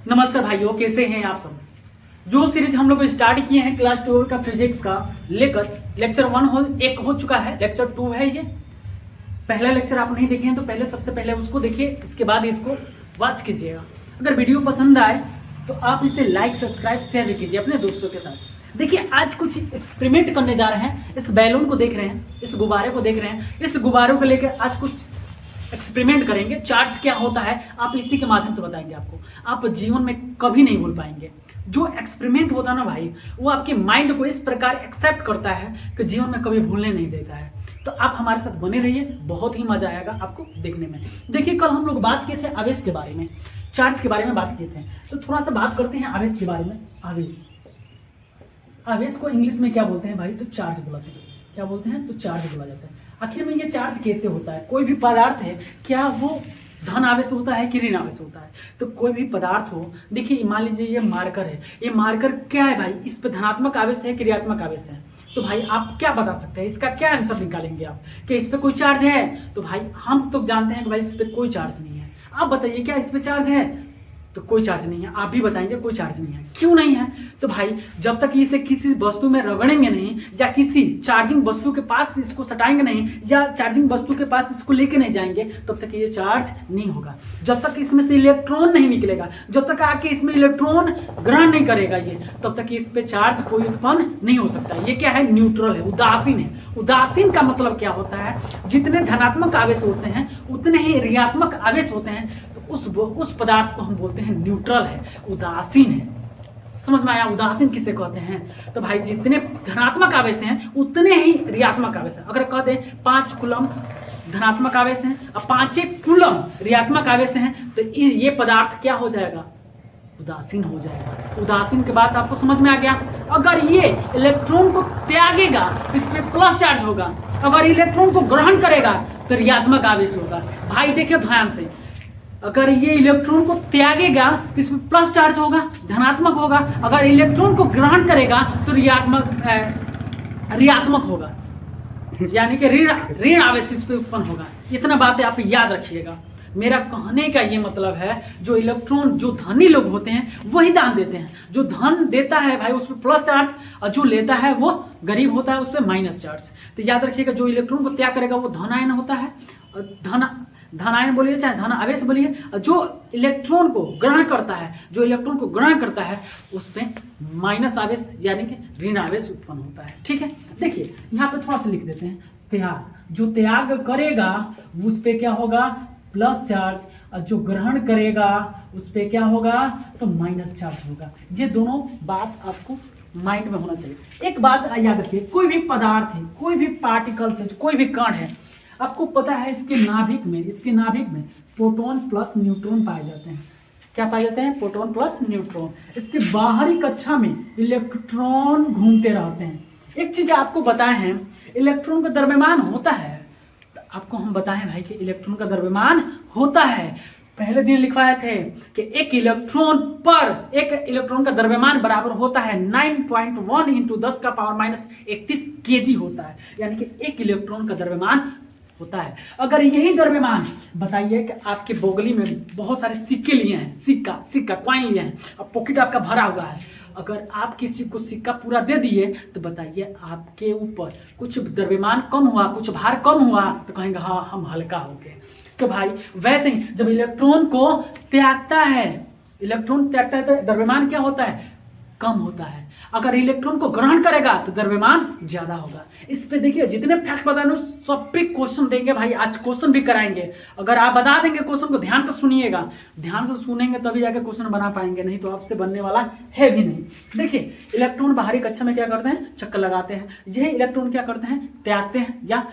नमस्कार भाइयों, कैसे हैं आप सब। जो सीरीज हम लोग स्टार्ट किए हैं क्लास 12 का फिजिक्स का लेकर लेक्चर 1 हो चुका है, लेक्चर 2 है ये। पहला लेक्चर आप नहीं देखे हैं तो पहले सबसे पहले उसको देखिए, इसके बाद इसको वॉच कीजिएगा। अगर वीडियो पसंद आए तो आप इसे लाइक सब्सक्राइब शेयर भी कीजिए अपने दोस्तों के साथ। देखिए आज कुछ एक्सपेरिमेंट करने जा रहे हैं। इस बैलून को देख रहे हैं, इस गुब्बारे को देख रहे हैं, इस गुब्बारे को लेकर आज कुछ एक्सपेरिमेंट करेंगे। चार्ज क्या होता है आप इसी के माध्यम से बताएंगे आपको। आप जीवन में कभी नहीं भूल पाएंगे। जो एक्सपेरिमेंट होता है ना भाई, वो आपके माइंड को इस प्रकार एक्सेप्ट करता है कि जीवन में कभी भूलने नहीं देता है। तो आप हमारे साथ बने रहिए, बहुत ही मजा आएगा आपको देखने में। देखिए कल हम लोग बात किए थे आवेश के बारे में, चार्ज के बारे में बात किए थे, तो थोड़ा सा बात करते हैं आवेश के बारे में। आवेश को इंग्लिश में क्या बोलते हैं भाई? तो चार्ज बोलते हैं। क्या बोलते हैं? तो चार्ज बोला जाता है। आखिर में ये चार्ज कैसे होता है? कोई भी पदार्थ है, क्या वो धन आवेश होता है कि ऋण आवेश होता है? तो कोई भी पदार्थ हो, देखिए मान लीजिए ये मार्कर है, ये मार्कर क्या है भाई? इस पे धनात्मक आवेश है कि ऋणात्मक आवेश है? तो भाई आप क्या बता सकते हैं, इसका क्या आंसर निकालेंगे आप कि इस पे कोई चार्ज है? तो भाई हम तो जानते हैं कि भाई इस पे कोई चार्ज नहीं है। आप बताइए क्या इस पे चार्ज है? तो कोई चार्ज नहीं है। आप भी बताएंगे कोई चार्ज नहीं है। क्यों नहीं है? तो भाई जब तक इसे किसी वस्तु में रगड़ेंगे नहीं, या किसी चार्जिंग वस्तु के पास इसको सटाएंगे नहीं, या चार्जिंग वस्तु के पास इसको लेके नहीं जाएंगे, तब तक ये चार्ज नहीं होगा। जब तक इसमें से इलेक्ट्रॉन नहीं निकलेगा, जब तक आके इसमें इलेक्ट्रॉन ग्रहण नहीं करेगा ये, तब तक इस पे चार्ज कोई उत्पन्न नहीं हो सकता। ये क्या है? न्यूट्रल है, उदासीन है। उदासीन का मतलब क्या होता है? जितने धनात्मक आवेश होते हैं उतने ही ऋणात्मक आवेश होते हैं। उस पदार्थ को हम बोलते हैं न्यूट्रल है, उदासीन है। समझ में आया? उदासीन किसे कहते हैं? तो भाई जितने धनात्मक आवेश हैं उतने ही ऋणात्मक आवेश हैं। अगर कह दें 5 कूलम धनात्मक आवेश हैं और 5 कूलम ऋणात्मक आवेश हैं, तो ये पदार्थ क्या हो जाएगा? उदासीन हो जाएगा। उदासीन के बाद आपको समझ में आ गया। अगर ये इलेक्ट्रॉन को त्यागेगा तो इस पे प्लस चार्ज होगा, अगर इलेक्ट्रॉन को ग्रहण करेगा तो ऋणात्मक आवेश होगा। भाई देखिए ध्यान से, अगर ये इलेक्ट्रॉन को त्यागेगा तो इसमें प्लस चार्ज होगा, धनात्मक होगा। अगर इलेक्ट्रॉन को ग्रहण करेगा तो ऋणात्मक होगा, यानी कि ऋण आवेश इस पे उत्पन्न होगा। इतना बातें आप याद रखिएगा। मेरा कहने का ये मतलब है, जो इलेक्ट्रॉन, जो धनी लोग होते हैं वही दान देते हैं। जो धन देता है भाई उस पर प्लस चार्ज, और जो लेता है वो गरीब होता है उस पर माइनस चार्ज। तो याद रखिएगा, जो इलेक्ट्रॉन को त्याग करेगा वो धनायन होता है, धनायन बोलिए चाहे धन आवेश बोलिए। जो इलेक्ट्रॉन को ग्रहण करता है, जो इलेक्ट्रॉन को ग्रहण करता है उस पे माइनस आवेश यानी कि ऋण आवेश उत्पन्न होता है। ठीक है, देखिए यहाँ पे थोड़ा सा लिख देते हैं, त्याग। जो त्याग करेगा उस पे क्या होगा? Plus charge. और जो ग्रहण करेगा उस पे क्या होगा? तो माइनस चार्ज होगा। ये दोनों बात आपको माइंड में होना चाहिए। एक बात याद रखिए, कोई भी पदार्थ है, कोई भी पार्टिकल्स है, कोई भी कण है, आपको पता है इसके नाभिक में प्रोटॉन प्लस न्यूट्रॉन पाए जाते हैं। क्या पाए जाते हैं? Proton plus neutron. इसके बाहरी कक्षा में इलेक्ट्रॉन घूमते रहते हैं। एक चीज आपको बताए हैं, इलेक्ट्रॉन का द्रव्यमान होता है। तो आपको हम बताएं भाई कि इलेक्ट्रॉन का द्रव्यमान होता है। पहले दिन लिखवाए थे कि एक इलेक्ट्रॉन का द्रव्यमान बराबर होता है 9.1 × 10⁻³ kg होता है, यानी कि एक इलेक्ट्रॉन का द्रव्यमान होता है। अगर यही द्रव्यमान, बताइए कि आपके बोगली में बहुत सारे सिक्के लिए हैं, सिक्का कॉइन लिए हैं, अब पॉकेट आपका भरा हुआ है, अगर आप किसी को सिक्का पूरा दे दिए तो बताइए आपके ऊपर कुछ द्रव्यमान कम हुआ, कुछ भार कम हुआ, तो कहेंगे हाँ हम हल्का हो गए। तो भाई वैसे ही जब इलेक्ट्रॉन को त्यागता है तो द्रव्यमान क्या होता है? कम होता है। अगर इलेक्ट्रॉन को ग्रहण करेगा तो द्रव्यमान ज्यादा होगा। इस पे देखिए जितने फैक्ट बताने सब पे क्वेश्चन देंगे भाई, आज क्वेश्चन भी कराएंगे। अगर आप बता देंगे क्वेश्चन को, ध्यान से सुनिएगा, ध्यान से सुनेंगे तभी जाके क्वेश्चन बना पाएंगे, नहीं तो आपसे बनने वाला है भी नहीं। देखिए इलेक्ट्रॉन बाहरी कक्षा में क्या करते हैं? चक्कर लगाते हैं। यही इलेक्ट्रॉन क्या करते हैं? त्यागते हैं, या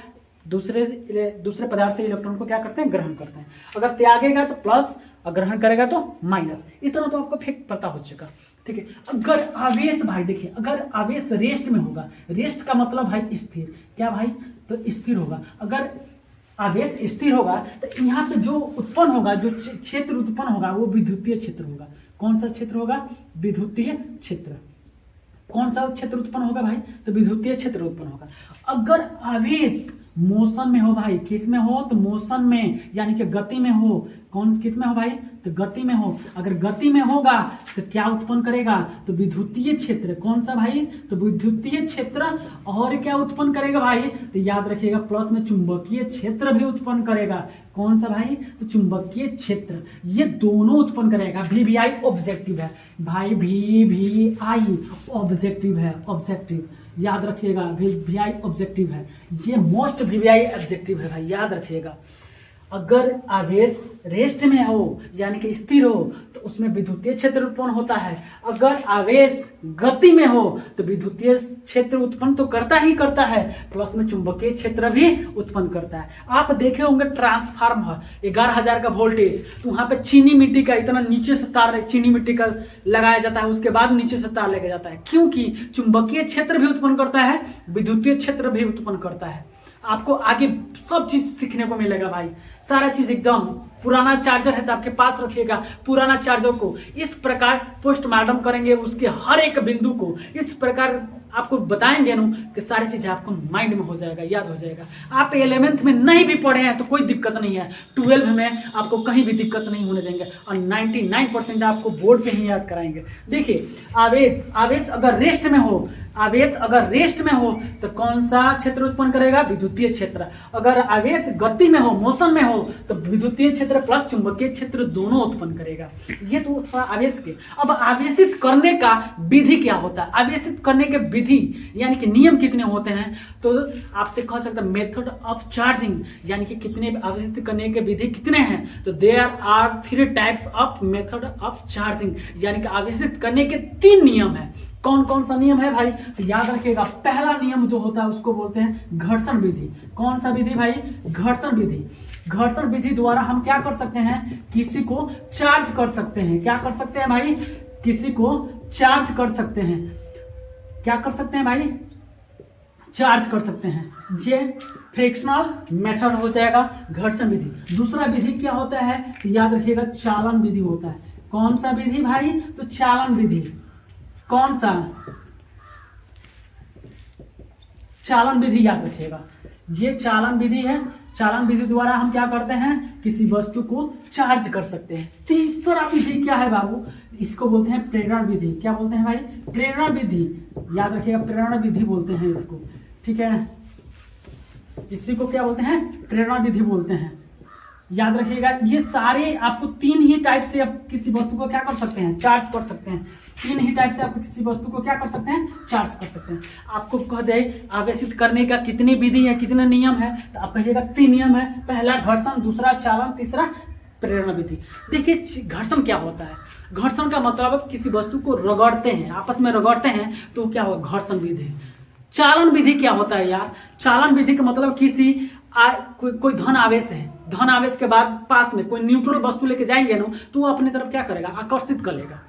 दूसरे पदार्थ से इलेक्ट्रॉन को क्या करते हैं? ग्रहण करते हैं। अगर त्यागेगा तो प्लस और ग्रहण करेगा तो माइनस। इतना तो आपको फैक्ट पता हो चुका। ठीक है, अगर आवेश भाई देखिए, अगर आवेश रेस्ट में होगा, रेस्ट का मतलब भाई स्थिर, क्या भाई? तो स्थिर होगा। अगर आवेश स्थिर होगा तो यहाँ पे जो उत्पन्न होगा, जो क्षेत्र उत्पन्न होगा वो विद्युतीय क्षेत्र होगा। कौन सा क्षेत्र होगा? विद्युतीय क्षेत्र। कौन सा क्षेत्र उत्पन्न होगा भाई? तो विद्युतीय क्षेत्र उत्पन्न होगा। अगर आवेश मोशन में हो भाई, किस में हो? तो मोशन में, यानी कि गति में हो, कौन किस में हो भाई, तो गति में हो। अगर गति में होगा तो क्या उत्पन्न करेगा, तो विद्युतीय क्षेत्र। कौन सा भाई, तो विद्युतीय क्षेत्र। और क्या उत्पन्न करेगा भाई, तो याद रखिएगा प्लस में चुंबकीय क्षेत्र भी उत्पन्न करेगा। कौन सा भाई, तो चुंबकीय क्षेत्र। ये दोनों उत्पन्न करेगा। VVI ऑब्जेक्टिव है भाई, VVI ऑब्जेक्टिव है, ऑब्जेक्टिव याद रखिएगा। VVI ऑब्जेक्टिव है, ये मोस्ट VVI ऑब्जेक्टिव है भाई, याद रखिएगा। अगर आवेश रेस्ट में हो यानी कि स्थिर हो तो उसमें विद्युतीय क्षेत्र उत्पन्न होता है। अगर आवेश गति में हो तो विद्युतीय क्षेत्र उत्पन्न तो करता ही करता है, प्लस में चुंबकीय क्षेत्र भी उत्पन्न करता है। आप देखे होंगे ट्रांसफार्मर 11,000 का वोल्टेज, तो वहां पे चीनी मिट्टी का इतना नीचे से तार चीनी मिट्टी का लगाया जाता है, उसके बाद नीचे से तार लगाया जाता है, क्योंकि चुंबकीय क्षेत्र भी उत्पन्न करता है, विद्युतीय क्षेत्र भी उत्पन्न करता है। आपको आगे सब चीज सीखने को मिलेगा भाई, सारा चीज एकदम। पुराना चार्जर है तो आपके पास रखिएगा, पुराना चार्जर को इस प्रकार पोस्टमार्टम करेंगे, उसके हर एक बिंदु को इस प्रकार आपको बताएंगे ना कि सारी चीजें आपको माइंड में हो जाएगा, याद हो जाएगा। आप 11th में नहीं भी पढ़े हैं तो कोई दिक्कत नहीं है, 12 में आपको कहीं भी दिक्कत नहीं होने देंगे, और 99% आपको बोर्ड पे ही याद कराएंगे। देखिए आवेश अगर रेस्ट में हो, आवेश अगर रेस्ट में हो तो कौन सा क्षेत्र उत्पन्न करेगा, विद्युतीय क्षेत्र। अगर आवेश गति में हो, मोशन में हो, तो विद्युतीय क्षेत्र प्लस चुंबकीय क्षेत्र दोनों उत्पन्न करेगा। ये तो थोड़ा आवेश के। अब आवेशित करने का विधि क्या होता है, आवेशित करने के विधि यानी कि नियम कितने होते हैं, तो आपसे कह सकता है मेथड ऑफ चार्जिंग यानी कि कितने आवेशित करने के विधि कितने हैं, तो there are 3 types of method of charging, यानी कि आवेशित करने के 3 नियम है। कौन कौन सा नियम है भाई, तो याद रखिएगा। पहला नियम जो होता है उसको बोलते हैं घर्षण विधि। कौन सा विधि भाई, घर्षण विधि। घर्षण विधि द्वारा हम क्या कर सकते हैं, किसी को चार्ज कर सकते हैं। क्या कर सकते हैं भाई, किसी को चार्ज कर सकते हैं। क्या कर सकते हैं भाई, चार्ज कर सकते हैं। ये फ्रिक्शनल मेथड हो जाएगा, घर्षण विधि। दूसरा विधि क्या होता है, तो याद रखिएगा चालन विधि होता है। कौन सा विधि भाई, तो चालन विधि। कौन सा, चालन विधि याद रखिएगा, ये चालन विधि है। चालन विधि द्वारा हम क्या करते हैं, किसी वस्तु को चार्ज कर सकते हैं। तीसरा विधि क्या है बाबू, इसको बोलते हैं प्रेरण विधि। क्या बोलते हैं भाई, प्रेरण विधि, याद रखिएगा प्रेरण विधि बोलते हैं इसको, ठीक है। इसी को क्या बोलते हैं, प्रेरण विधि बोलते हैं, याद रखिएगा। ये सारे आपको 3 ही टाइप से आप किसी वस्तु को क्या कर सकते हैं, चार्ज कर सकते हैं। 3 ही टाइप से आप किसी वस्तु को क्या कर सकते हैं, चार्ज कर सकते हैं। आपको कह दे आवेशित करने का कितनी विधि है, कितने नियम है, तो आप कहिएगा 3 नियम है। पहला घर्षण, दूसरा चालन, तीसरा प्रेरण विधि। देखिए घर्षण क्या होता है, घर्षण का मतलब किसी वस्तु को रगड़ते हैं, आपस में रगड़ते हैं तो क्या होगा, घर्षण विधि। चालन विधि क्या होता है यार, चालन विधि का मतलब किसी कोई धन आवेश है, धन आवेश के बाद पास में कोई न्यूट्रल वस्तु लेके जाएंगे ना तो वो अपनी तरफ क्या करेगा, आकर्षित कर लेगा,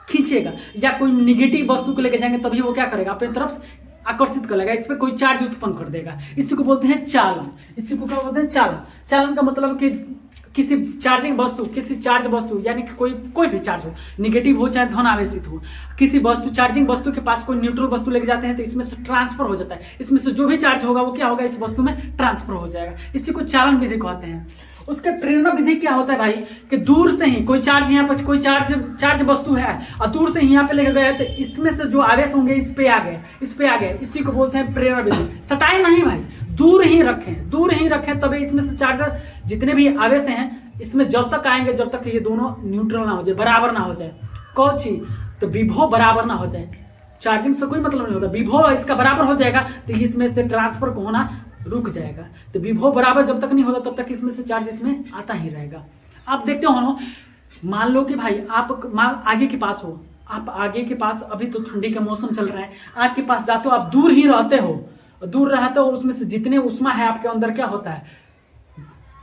खींचेगा। या कोई निगेटिव वस्तु को लेके जाएंगे तभी वो क्या करेगा, अपनी तरफ आकर्षित कर लेगा, इस पर कोई चार्ज उत्पन्न कर देगा। इसी को बोलते हैं चालन। इसी को क्या बोलते हैं, चालन। चालन का मतलब कि किसी चार्जिंग वस्तु, किसी चार्ज वस्तु यानी कि कोई भी चार्ज हो, निगेटिव हो चाहे धन आवेशित हो, किसी वस्तु चार्जिंग वस्तु के पास कोई न्यूट्रल वस्तु लेके जाते हैं तो इसमें से ट्रांसफर हो जाता है। इसमें से जो भी चार्ज होगा वो क्या होगा, इस वस्तु में ट्रांसफर हो जाएगा। इसी को चालन विधि कहते हैं। उसके प्रेरण विधि क्या होता है भाई, कि दूर से ही कोई चार्ज, यहाँ पर कोई चार्ज वस्तु है और दूर से यहाँ पे लेके गए तो इसमें से जो आवेश होंगे इस पे आ गए, इस पे आ गए। इसी को बोलते हैं प्रेरण विधि। सटाए नहीं भाई, दूर ही रखें, दूर ही रखें, तभी इसमें से चार्जर जितने भी आवेश हैं इसमें जब तक आएंगे जब तक ये दोनों न्यूट्रल ना हो जाए, बराबर ना हो जाए। कौन चीज, तो विभव बराबर ना हो जाए। चार्जिंग से कोई मतलब नहीं होता, विभव इसका बराबर हो जाएगा तो इसमें से ट्रांसफर को होना रुक जाएगा। तो विभव बराबर जब तक नहीं होता तब तक इसमें से चार्ज इसमें आता ही रहेगा। आप देखते हो, मान लो कि भाई आप आगे के पास हो, आप आगे के पास, अभी तो ठंडी का मौसम चल रहा है, आग के पास जाते हो, आप दूर ही रहते हो, दूर रहते हो, उसमें से जितने उष्मा है आपके अंदर क्या होता है,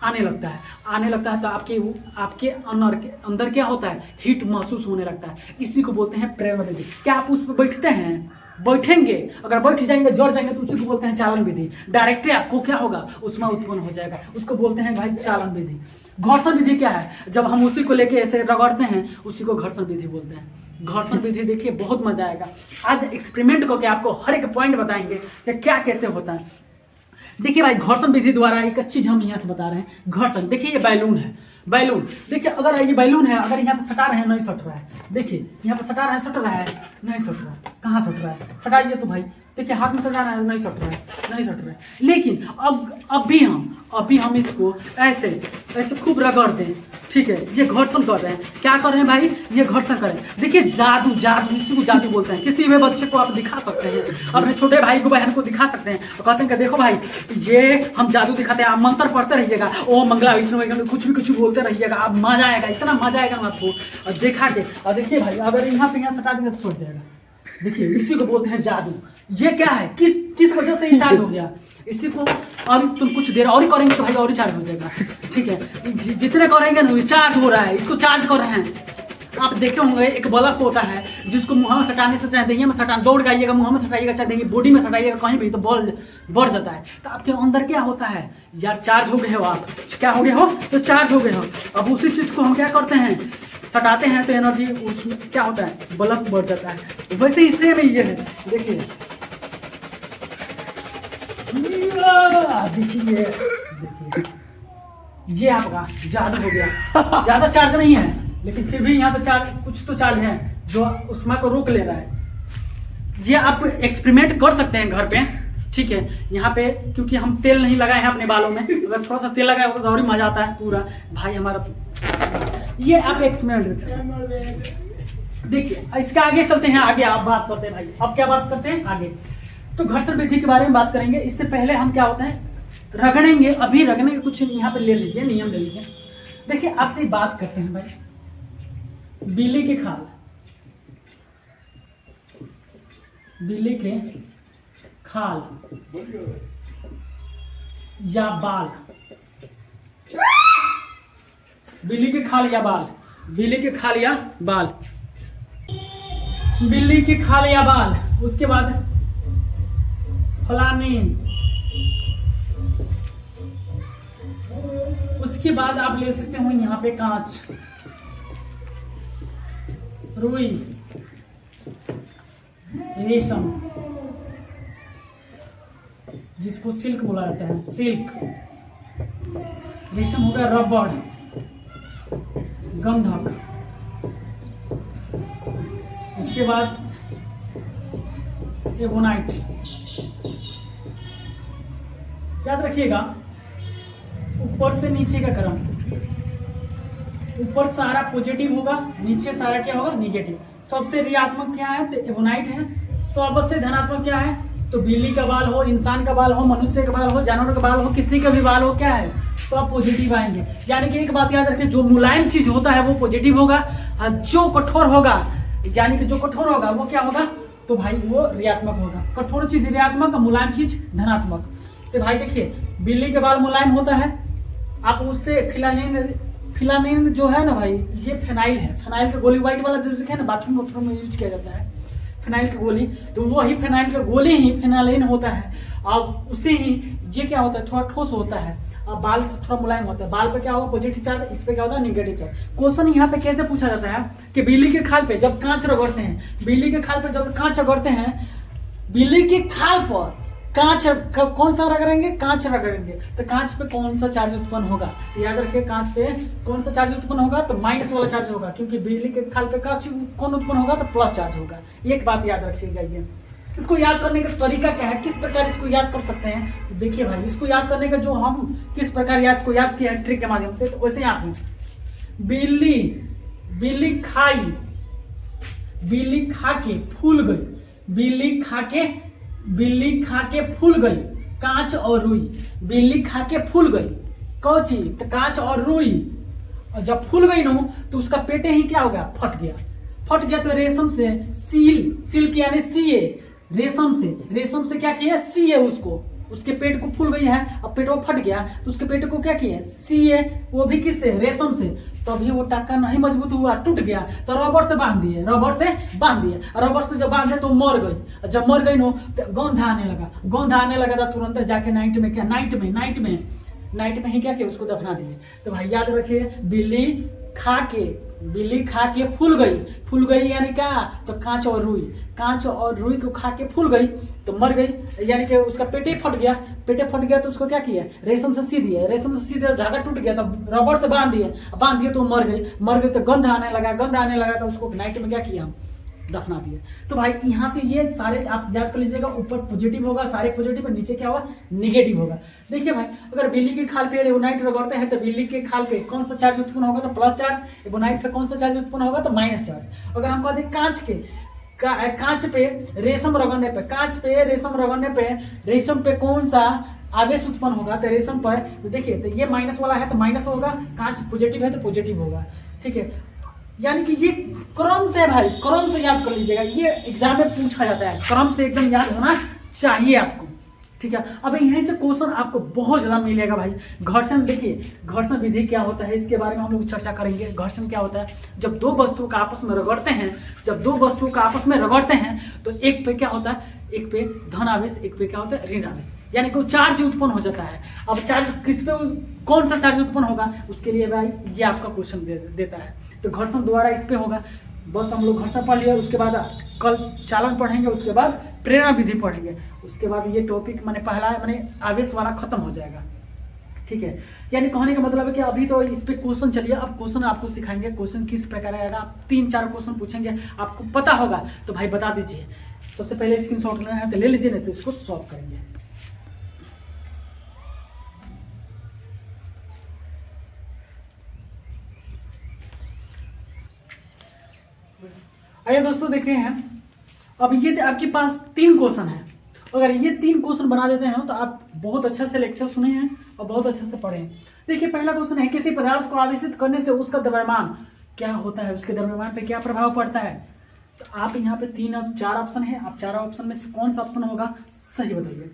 आने लगता है तो आपके अंदर क्या होता है, हीट महसूस होने लगता है। इसी को बोलते हैं प्रेरण विधि। क्या आप उस पर बैठते हैं, बैठेंगे, अगर बैठ जाएंगे, जड़ जाएंगे तो उसी को बोलते हैं चालन विधि। डायरेक्टली आपको क्या होगा, उसमें उत्पन्न हो जाएगा, उसको बोलते हैं भाई चालन विधि। घर्षण विधि क्या है, जब हम उसी को लेके ऐसे रगड़ते हैं उसी को घर्षण विधि बोलते हैं। घर्षण विधि देखिए बहुत मजा आएगा। आज एक्सपेरिमेंट करके आपको हर एक पॉइंट बताएंगे कि क्या कैसे होता है। देखिए भाई घर्षण विधि द्वारा एक चीज हम यहाँ से बता रहे हैं। घर्षण, देखिए ये बैलून है, बैलून। देखिए अगर ये बैलून है, अगर यहाँ पे सटा रहे हैं नहीं सट रहा है, देखिए यहाँ पे सटा रहे हैं सट रहा है नहीं सट रहा है, कहाँ सट रहा है, सटाइए तो भाई, देखिए हाथ में सटा रहा है नहीं सट रहा है, नहीं सट रहा है। लेकिन अभी हम इसको ऐसे ऐसे खूब रगड़ दें, ठीक है, ये घर्षण कर रहे हैं, क्या कर रहे हैं भाई, ये घर्षण कर रहे हैं। देखिए जादू, इसी को जादू बोलते हैं। किसी भी बच्चे को आप दिखा सकते हैं, अपने छोटे भाई को बहन को दिखा सकते हैं और कहते हैं कि देखो भाई ये हम जादू दिखाते हैं, आप मंत्र पढ़ते रहिएगा, ओ मंगला विष्णु कुछ भी बोलते रहिएगा, आप मजा आएगा, इतना मजा आएगा आपको और देखा के। और देखिए भाई अगर यहाँ पे यहाँ सटा देंगे तो छूट जाएगा। देखिए इसी को बोलते हैं जादू। ये क्या है, किस वजह से ये चार्ज हो गया, इसी को और तुम कुछ देर और ही करेंगे तो भाई और ही चार्ज हो जाएगा, ठीक है। जितने करेंगे ना चार्ज हो रहा है, इसको चार्ज कर रहे हैं। आप देखे होंगे एक बल्ब होता है जिसको मुँह में सटाने से, चाहे दहिया में सटाने, दौड़ गाइएगा मुँह में सटाइएगा, चाहे दहिया बॉडी में सटाइएगा, कहीं भी तो बॉल बढ़ जाता है। तो आपके अंदर क्या होता है यार, चार्ज हो गए हो आप, क्या हो गए हो तो चार्ज हो गए हो। अब उसी चीज़ को हम क्या करते हैं, सटाते हैं तो एनर्जी उसमें क्या होता है, बल्ब बढ़ जाता है। वैसे ही सेम ये है, देखिए देखिए ये आपका जादू हो गया। ज्यादा चार्ज नहीं है लेकिन फिर भी यहाँ पे चार्ज, कुछ तो चार्ज है जो उसमें को रोक ले रहा है। ये आप एक्सपेरिमेंट कर सकते हैं घर पे, ठीक है। यहाँ पे क्योंकि हम तेल नहीं लगाए हैं अपने बालों में, अगर थोड़ा सा तेल लगाए होता तो और ही मजा आता है पूरा भाई हमारा। ये आप एक्सपेरिमेंट देखिए। इसके आगे चलते हैं, आगे आप बात करते हैं भाई। अब क्या बात करते हैं आगे, तो घर्षण विधि के बारे में बात करेंगे। इससे पहले हम क्या होता है रगड़ेंगे। अभी रगड़ने के कुछ यहाँ पे ले लीजिए, नियम ले लीजिए। देखिए आपसे बात करते हैं भाई, बिल्ली के खाल, बिल्ली के खाल या बाल, बिल्ली के खाल या बाल, बिल्ली के खाल या बाल, बिल्ली के खाल या बाल। उसके बाद फ्लानिन, उसके बाद आप ले सकते हो यहाँ पे कांच, रुई, रेशम जिसको सिल्क बोला जाता है, सिल्क, रेशम हो गया, रबड़, गंधक, उसके बाद एवोनाइट। याद रखिएगा ऊपर से नीचे का क्रम, ऊपर सारा पॉजिटिव होगा, नीचे सारा क्या होगा निगेटिव। सबसे ऋणात्मक क्या है तो एवोनाइट है, सबसे धनात्मक क्या है तो बिल्ली का बाल हो, इंसान का बाल हो, मनुष्य का बाल हो, जानवर का बाल हो, किसी का भी बाल हो, क्या है सब पॉजिटिव आएंगे। यानी कि एक बात याद रखिए, जो मुलायम चीज होता है वो पॉजिटिव होगा, जो कठोर होगा यानी कि जो कठोर होगा वो क्या होगा तो भाई वो ऋणात्मक होगा। कठोर चीज ऋणात्मक, मुलायम चीज धनात्मक। तो भाई देखिए बिल्ली के बाल मुलायम होता है, आप उससे फिलानिन जो है ना भाई, ये फेनाइल है, फेनाइल का गोली, व्हाइट वाला जो है ना बाथरूम में यूज किया जाता है फेनाइल की गोली, तो वही फेनाइल का गोली ही फेनाइलिन होता है। अब उसे ही ये क्या होता है थोड़ा ठोस होता है, अब बाल तो थोड़ा मुलायम होता है। बाल पे क्या होगा पॉजिटिव चार्ज, इस पे क्या होता है निगेटिव चार्ज। क्वेश्चन यहाँ पे कैसे पूछा जाता है कि बिल्ली के खाल पे जब कांच रगड़ते हैं, बिल्ली के खाल पे जब कांच रगड़ते हैं, बिल्ली के खाल पर कांच कौन सा रगड़ेंगे, कांच रगड़ेंगे, तो कांच पे कौन सा चार्ज उत्पन्न होगा तो याद रखिए कांच पे कौन सा चार्ज उत्पन्न होगा तो माइनस वाला चार्ज होगा, क्योंकि बिजली के खाल पे कांच कौन उत्पन्न होगा तो प्लस चार्ज होगा। एक बात याद रखिएगा। ये इसको याद करने का तरीका क्या है, किस प्रकार इसको याद कर सकते हैं तो देखिए भाई, इसको याद करने का जो हम किस प्रकार इसको याद किया है ट्रिक के माध्यम से, तो वैसे यहाँ पे बिल्ली खाई, बिल्ली खा के फूल गई, बिल्ली खा के फूल गई, कांच और रुई। बिल्ली खा के फूल गई कौन चीज तो कांच और रुई, और जब फूल गई ना तो उसका पेटे ही क्या हो गया फट गया। तो रेशम से सिल्क यानी सीए, रेशम से क्या किया सीए, उसके पेट को फूल गई है, अब पेट वो फट गया तो उसके पेट को क्या किया सीए, वो भी किससे रेशम से। तभी वो टाका नहीं मजबूत हुआ, टूट गया, तो रबर से बांध दिए, रबर से जब बांधे तो मर गई। जब मर गई नो तो गंध आने लगा था, तुरंत जाके नाइट में ही क्या किया उसको दफना दिए। तो भाई याद रखिए बिल्ली खा के बिल्ली खा के फूल गई यानी क्या, तो कांच और रुई को खा के फूल गई तो मर गई, यानी कि उसका पेटे फट गया तो उसको क्या किया, रेशम से सी दिया, धागा टूट गया तो रबड़ से बांध दिए तो मर गई तो गंध आने लगा तो उसको नाइट में क्या किया, हम दफना दिए। तो भाई यहाँ से ये सारे आप याद कर लीजिएगा, ऊपर पॉजिटिव होगा, सारे पॉजिटिव, नीचे क्या होगा, निगेटिव होगा। देखिए भाई, अगर बिल्ली के खाल पे एबोनाइट रगड़ते हैं तो बिल्ली के खाल पे कौन सा चार्ज उत्पन्न होगा, तो प्लस चार्ज, एबोनाइट पे कौन सा चार्ज उत्पन्न होगा, तो माइनस चार्ज। अगर हम कहते हैं कांच पे रेशम रगड़ने पे रेशम पे कौन सा आवेश उत्पन्न होगा, तो रेशम पर, तो देखिए तो ये माइनस वाला है तो माइनस होगा, कांच पॉजिटिव है तो पॉजिटिव होगा, ठीक है। यानी कि ये क्रम से है भाई, क्रम से याद कर लीजिएगा, ये एग्जाम में पूछा जाता है, क्रम से एकदम याद होना चाहिए आपको, ठीक है। अब यहीं से क्वेश्चन आपको बहुत ज्यादा मिलेगा भाई। घर्षण, देखिए घर्षण विधि क्या होता है, इसके बारे में हम लोग चर्चा करेंगे। घर्षण क्या होता है, जब दो वस्तुओं का आपस में रगड़ते हैं तो एक पे क्या होता है, एक पे धन आवेश, एक पे क्या होता है, ऋण आवेश, यानी कि चार्ज उत्पन्न हो जाता है। अब चार्ज किस पे, कौन सा चार्ज उत्पन्न होगा, उसके लिए भाई ये आपका क्वेश्चन देता है। तो घर्षण द्वारा इस पे होगा, बस हम लोग घर्षण पढ़ लिए, उसके बाद कल चालन पढ़ेंगे, उसके बाद प्रेरणा विधि पढ़ेंगे, उसके बाद ये टॉपिक मैंने आवेश वाला खत्म हो जाएगा, ठीक है। यानी कहने का मतलब है कि अभी तो इस पे क्वेश्चन चलिए, अब क्वेश्चन आपको सिखाएंगे, क्वेश्चन किस प्रकार आएगा, आप 3-4 क्वेश्चन पूछेंगे, आपको पता होगा तो भाई बता दीजिए। सबसे पहले स्क्रीनशॉट लेना है तो ले लीजिए, नहीं तो इसको सॉल्व करेंगे। आइए दोस्तों देखते हैं, अब ये आपके पास 3 क्वेश्चन है। अगर ये 3 क्वेश्चन बना देते हैं तो आप बहुत अच्छे से लेक्चर सुने हैं और बहुत अच्छे से पढ़े हैं। देखिए पहला क्वेश्चन है, किसी पदार्थ को आवेशित करने से उसका द्रव्यमान क्या होता है, उसके द्रव्यमान पे क्या प्रभाव पड़ता है। तो आप यहाँ पे 4 ऑप्शन है, आप 4 ऑप्शन में से कौन सा ऑप्शन होगा सही बताइए।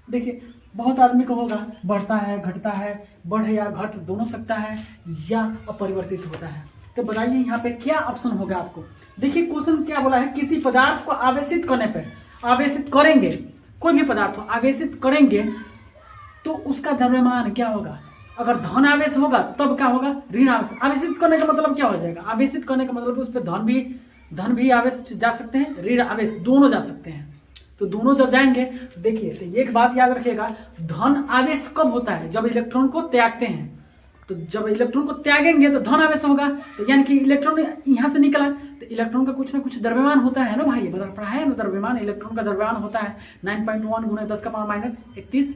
देखिए बहुत आदमी को होगा बढ़ता है, घटता है, बढ़ या घट दोनों सकता है, या अपरिवर्तित होता है। तो बताइए यहाँ पे क्या ऑप्शन होगा आपको। देखिए क्वेश्चन क्या बोला है, किसी पदार्थ को आवेशित करने पे, आवेशित करेंगे, कोई भी पदार्थ को आवेशित करेंगे तो उसका द्रव्यमान क्या होगा। अगर धन आवेश होगा तब क्या होगा, ऋण आवेश। आवेशित करने का मतलब क्या हो जाएगा, आवेशित करने का मतलब उस पर धन भी आवेश जा सकते हैं, ऋण आवेश दोनों जा सकते हैं। तो दोनों जब जाएंगे तो देखिए, तो एक बात याद रखिएगा, धन आवेश कब होता है, जब इलेक्ट्रॉन को त्यागते हैं। तो जब इलेक्ट्रॉन को त्यागेंगे तो धन आवेश होगा, तो यानी कि इलेक्ट्रॉन यहाँ से निकला तो इलेक्ट्रॉन का कुछ ना कुछ द्रव्यमान होता है ना भाई, मतलब पढ़ा है ना द्रव्यमान, इलेक्ट्रॉन का द्रव्यमान होता है 9.1 × 10⁻³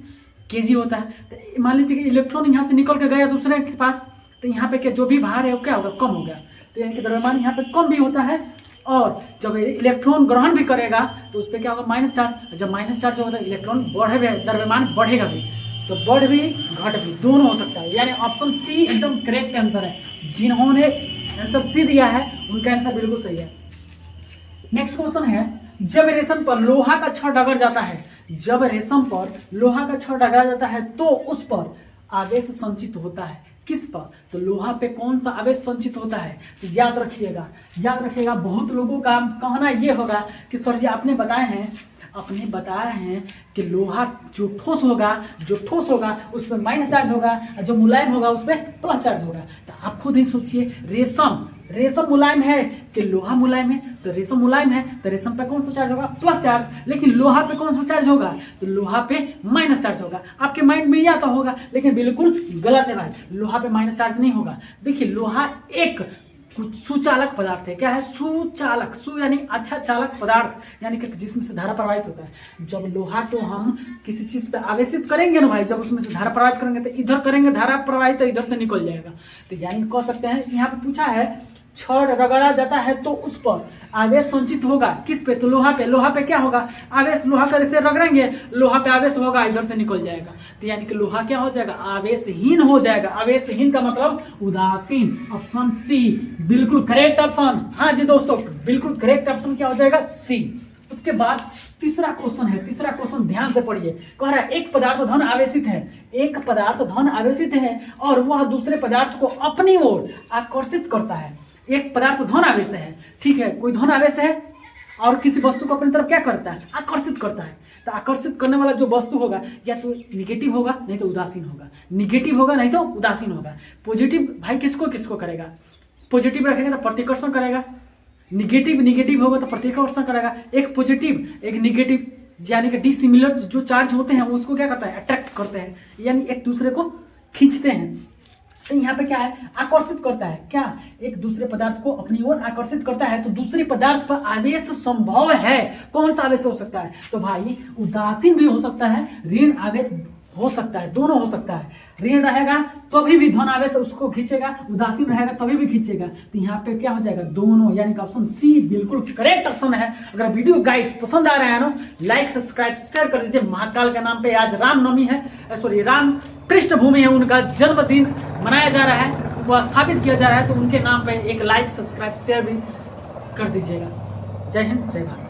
kg होता है। तो मान लीजिए कि इलेक्ट्रॉन यहाँ से निकल के गया दूसरे के पास, तो यहाँ पे क्या जो भी भार है वो क्या होगा, कम हो गया। तो यानी कि द्रव्यमान यहाँ पे कम भी होता है, और जब इलेक्ट्रॉन ग्रहण भी करेगा तो उस पर क्या होगा, माइनस चार्ज। जब माइनस चार्ज होगा तो इलेक्ट्रॉन द्रव्यमान बढ़ेगा भी, तो बढ़ भी घट भी दोनों हो सकता है। यानी ऑप्शन सी एकदम करेक्ट आंसर है। जिन्होंने आंसर सी दिया है उनका आंसर बिल्कुल सही है। नेक्स्ट क्वेश्चन है, जब रेशम पर लोहा का छड़ रगड़ जाता है, जब रेशम पर लोहा का छड़ रगड़ा जाता है तो उस पर आवेश संचित होता है, किस पर, तो लोहा पे कौन सा आवेश संचित होता है। तो याद रखिएगा बहुत लोगों का कहना ये होगा कि सर जी आपने बताया है कि लोहा जो ठोस होगा उस पर माइनस चार्ज होगा, जो मुलायम होगा उस पर प्लस चार्ज होगा। तो आप खुद ही सोचिए, रेशम मुलायम है कि लोहा मुलायम है, तो रेशम मुलायम है तो रेशम पे कौन सा चार्ज होगा, प्लस चार्ज। लेकिन लोहा पे कौन सा चार्ज होगा, तो लोहा पे माइनस चार्ज होगा। आपके माइंड में यह तो होगा, लेकिन बिल्कुल गलत है भाई, लोहा पे माइनस चार्ज नहीं होगा। देखिए लोहा एक सुचालक पदार्थ है। क्या है, सुचालक, सु यानी अच्छा चालक पदार्थ, यानी कि जिसमें से धारा प्रवाहित होता है। जब लोहा को हम किसी चीज पे आवेशित करेंगे ना भाई, जब उसमें से धारा प्रवाहित करेंगे तो इधर करेंगे धारा प्रवाहित, तो इधर से निकल जाएगा। तो यानी कह सकते हैं, यहाँ पे पूछा है छड़ रगड़ा जाता है तो उस पर आवेश संचित होगा, किस पे, तो लोहा पे क्या होगा, आवेश। लोहा का जैसे रगड़ेंगे लोहा पे आवेश होगा, इधर से निकल जाएगा। तो यानी कि लोहा क्या हो जाएगा, आवेशहीन हो जाएगा। आवेशहीन का मतलब उदासीन। ऑप्शन सी बिल्कुल करेक्ट ऑप्शन। हाँ जी दोस्तों, बिल्कुल करेक्ट ऑप्शन क्या हो जाएगा, सी। उसके बाद तीसरा क्वेश्चन ध्यान से पढ़िए। कह रहा है एक पदार्थ धन आवेशित है और वह दूसरे पदार्थ को अपनी ओर आकर्षित करता है। एक पदार्थ धन आवेश है, ठीक है, कोई धन आवेश है और किसी वस्तु को अपनी तरफ क्या करता है, आकर्षित करता है। तो आकर्षित करने वाला जो वस्तु होगा या तो निगेटिव होगा नहीं तो उदासीन होगा, निगेटिव होगा नहीं तो उदासीन होगा। पॉजिटिव भाई किसको करेगा, पॉजिटिव रखेंगे तो प्रतिकर्षण करेगा, निगेटिव होगा तो प्रतिकर्षण करेगा। एक पॉजिटिव एक निगेटिव यानी कि डिसिमिलर जो चार्ज होते हैं उसको क्या करता है, अट्रैक्ट करते हैं, यानी एक दूसरे को खींचते हैं। तो यहाँ पे क्या है, आकर्षित करता है, क्या एक दूसरे पदार्थ को अपनी ओर आकर्षित करता है। तो दूसरे पदार्थ पर आवेश संभव है। कौन सा आवेश हो सकता है, तो भाई उदासीन भी हो सकता है, ऋण आवेश हो सकता है, दोनों हो सकता है। ऋण रहेगा तभी भी धन आवेश उसको खींचेगा, उदासीन रहेगा तभी भी खींचेगा। तो यहाँ पे क्या हो जाएगा, दोनों, यानी कि ऑप्शन सी बिल्कुल करेक्ट ऑप्शन है। अगर वीडियो गाइस पसंद आ रहा है ना, लाइक सब्सक्राइब शेयर कर दीजिए। महाकाल के नाम पे आज रामनवमी है, सॉरी राम पृष्ठभूमि है, उनका जन्मदिन मनाया जा रहा है, वो स्थापित किया जा रहा है। तो उनके नाम पे एक लाइक सब्सक्राइब शेयर भी कर दीजिएगा। जय हिंद, जय भारत।